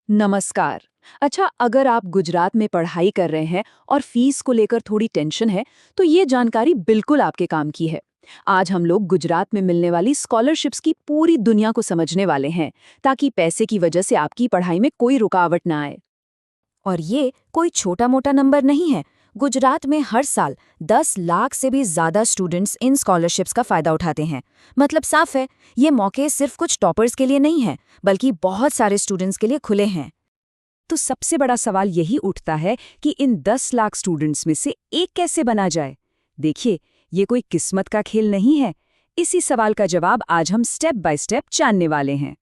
नमस्कार। अच्छा, अगर आप गुजरात में पढ़ाई कर रहे हैं और फीस को लेकर थोड़ी टेंशन है, तो ये जानकारी बिल्कुल आपके काम की है। आज हम लोग गुजरात में मिलने वाली स्कॉलरशिप्स की पूरी दुनिया को समझने वाले हैं, ताकि पैसे की वजह से आपकी पढ़ाई में कोई रुकावट ना आए। और ये कोई छोटा मोटा नंबर नहीं है। गुजरात में हर साल 10 लाख से भी ज्यादा स्टूडेंट्स इन स्कॉलरशिप्स का फायदा उठाते हैं। मतलब साफ है, ये मौके सिर्फ कुछ टॉपर्स के लिए नहीं हैं, बल्कि बहुत सारे स्टूडेंट्स के लिए खुले हैं। तो सबसे बड़ा सवाल यही उठता है कि इन 10 लाख स्टूडेंट्स में से एक कैसे बना जाए। देखिए, ये कोई किस्मत का खेल नहीं है। इसी सवाल का जवाब आज हम स्टेप बाय स्टेप जानने वाले हैं।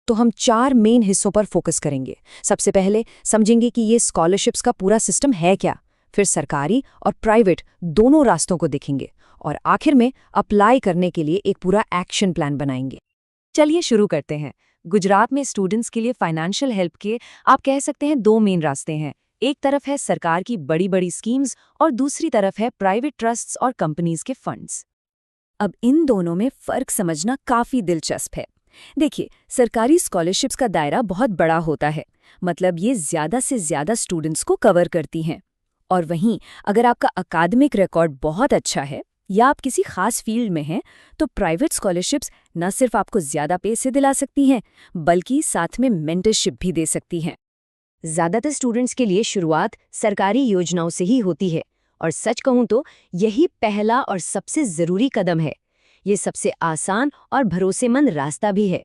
तो हम 4 मेन हिस्सों पर फोकस करेंगे। सबसे पहले समझेंगे कि ये स्कॉलरशिप्स का पूरा सिस्टम है क्या। फिर सरकारी और प्राइवेट दोनों रास्तों को देखेंगे। और आखिर में अप्लाई करने के लिए एक पूरा एक्शन प्लान बनाएंगे। चलिए शुरू करते हैं। गुजरात में स्टूडेंट्स के लिए फाइनेंशियल हेल्प के आप कह सकते हैं 2 मेन रास्ते हैं। एक तरफ है सरकार की बड़ी बड़ी स्कीम्स और दूसरी तरफ है प्राइवेट ट्रस्ट्स और कंपनीज के फंड्स। अब इन दोनों में फ़र्क समझना काफ़ी दिलचस्प है। देखिए, सरकारी स्कॉलरशिप्स का दायरा बहुत बड़ा होता है। मतलब ये ज़्यादा से ज़्यादा स्टूडेंट्स को कवर करती हैं। और वहीं अगर आपका अकादमिक रिकॉर्ड बहुत अच्छा है या आप किसी खास फील्ड में हैं, तो प्राइवेट स्कॉलरशिप्स न सिर्फ आपको ज़्यादा पैसे दिला सकती हैं, बल्कि साथ में मेंटरशिप भी दे सकती हैं। ज़्यादातर स्टूडेंट्स के लिए शुरुआत सरकारी योजनाओं से ही होती है। और सच कहूँ तो यही पहला और सबसे ज़रूरी कदम है। ये सबसे आसान और भरोसेमंद रास्ता भी है।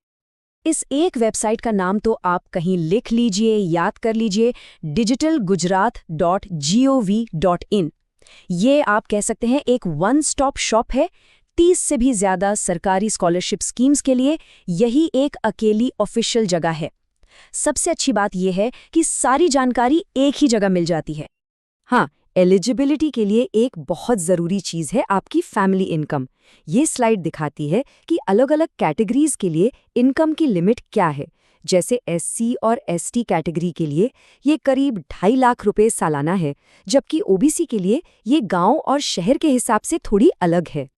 इस एक वेबसाइट का नाम तो आप कहीं लिख लीजिए, याद कर लीजिए, digitalgujarat.gov.in। ये आप कह सकते हैं एक वन स्टॉप शॉप है। 30 से भी ज़्यादा सरकारी स्कॉलरशिप स्कीम्स के लिए यही एक अकेली ऑफिशियल जगह है। सबसे अच्छी बात यह है कि सारी जानकारी एक ही जगह मिल जाती है। हाँ, एलिजिबिलिटी के लिए एक बहुत ज़रूरी चीज़ है आपकी फैमिली इनकम। ये स्लाइड दिखाती है कि अलग-अलग कैटेगरीज के लिए इनकम की लिमिट क्या है। जैसे एससी और एसटी कैटेगरी के लिए ये करीब 2.5 लाख रुपए सालाना है, जबकि ओबीसी के लिए ये गांव और शहर के हिसाब से थोड़ी अलग है।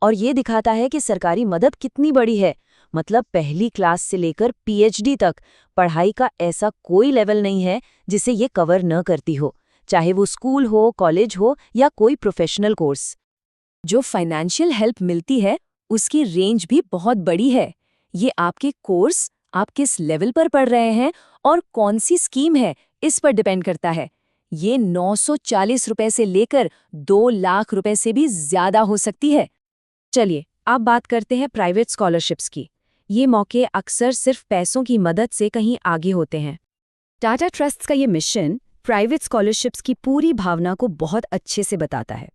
और ये दिखाता है कि सरकारी मदद कितनी बड़ी है। मतलब पहली क्लास से लेकर पीएचडी तक पढ़ाई का ऐसा कोई लेवल नहीं है जिसे ये कवर न करती हो, चाहे वो स्कूल हो, कॉलेज हो या कोई प्रोफेशनल कोर्स। जो फाइनेंशियल हेल्प मिलती है उसकी रेंज भी बहुत बड़ी है। ये आपके कोर्स, आप किस लेवल पर पढ़ रहे हैं और कौन सी स्कीम है, इस पर डिपेंड करता है। ये 940 रुपए से लेकर 2 लाख रुपए से भी ज्यादा हो सकती है। चलिए अब बात करते हैं प्राइवेट स्कॉलरशिप्स की। ये मौके अक्सर सिर्फ पैसों की मदद से कहीं आगे होते हैं। टाटा ट्रस्ट्स का ये मिशन प्राइवेट स्कॉलरशिप्स की पूरी भावना को बहुत अच्छे से बताता है।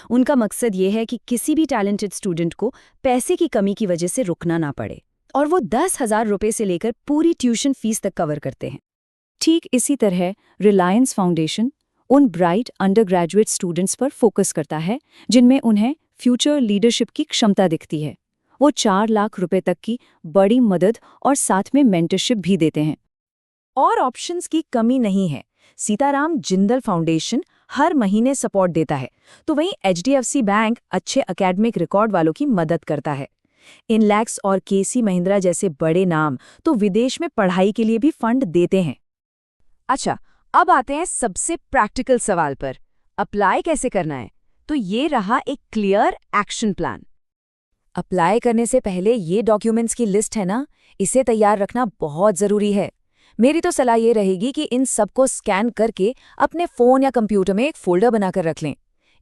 उनका मकसद ये है कि किसी भी टैलेंटेड स्टूडेंट को पैसे की कमी की वजह से रुकना ना पड़े। और वो 10,000 रुपये से लेकर पूरी ट्यूशन फीस तक कवर करते हैं। ठीक इसी तरह रिलायंस फाउंडेशन उन ब्राइट अंडर ग्रेजुएट स्टूडेंट्स पर फोकस करता है जिनमें उन्हें फ्यूचर लीडरशिप की क्षमता दिखती है। वो 4 लाख रुपए तक की बड़ी मदद और साथ में मेंटरशिप भी देते हैं। और ऑप्शंस की कमी नहीं है। सीताराम जिंदल फाउंडेशन हर महीने सपोर्ट देता है, तो वहीं एचडीएफसी बैंक अच्छे एकेडमिक रिकॉर्ड वालों की मदद करता है। इनलैक्स और केसी महिंद्रा जैसे बड़े नाम तो विदेश में पढ़ाई के लिए भी फंड देते हैं। अच्छा, अब आते हैं सबसे प्रैक्टिकल सवाल पर। अप्लाई कैसे करना है? तो ये रहा एक क्लियर एक्शन प्लान। अप्लाई करने से पहले ये डॉक्यूमेंट्स की लिस्ट है ना, इसे तैयार रखना बहुत ज़रूरी है। मेरी तो सलाह ये रहेगी कि इन सबको स्कैन करके अपने फ़ोन या कंप्यूटर में एक फ़ोल्डर बनाकर रख लें।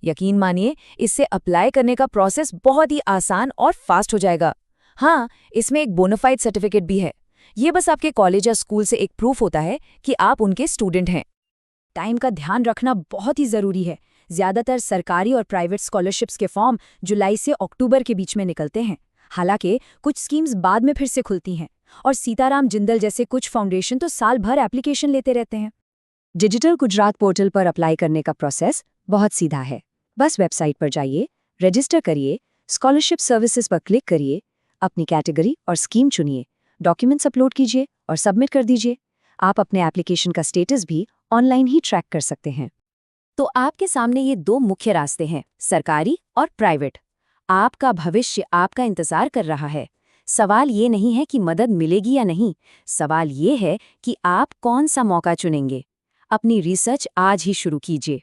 यकीन मानिए, इससे अप्लाई करने का प्रोसेस बहुत ही आसान और फास्ट हो जाएगा। हाँ, इसमें एक बोनाफाइड सर्टिफिकेट भी है। ये बस आपके कॉलेज या स्कूल से एक प्रूफ होता है कि आप उनके स्टूडेंट हैं। टाइम का ध्यान रखना बहुत ही ज़रूरी है। ज़्यादातर सरकारी और प्राइवेट स्कॉलरशिप्स के फॉर्म जुलाई से अक्टूबर के बीच में निकलते हैं। हालांकि कुछ स्कीम्स बाद में फिर से खुलती हैं। और सीताराम जिंदल जैसे कुछ फाउंडेशन तो साल भर एप्लीकेशन लेते रहते हैं। डिजिटल गुजरात पोर्टल पर अप्लाई करने का प्रोसेस बहुत सीधा है। बस वेबसाइट पर जाइए, रजिस्टर करिए, स्कॉलरशिप सर्विसेज पर क्लिक करिए, अपनी कैटेगरी और स्कीम चुनिए, डॉक्यूमेंट्स अपलोड कीजिए और सबमिट कर दीजिए। आप अपने एप्लीकेशन का स्टेटस भी ऑनलाइन ही ट्रैक कर सकते हैं। तो आपके सामने ये 2 मुख्य रास्ते हैं, सरकारी और प्राइवेट। आपका भविष्य आपका इंतजार कर रहा है। सवाल ये नहीं है कि मदद मिलेगी या नहीं, सवाल ये है कि आप कौन सा मौका चुनेंगे। अपनी रिसर्च आज ही शुरू कीजिए।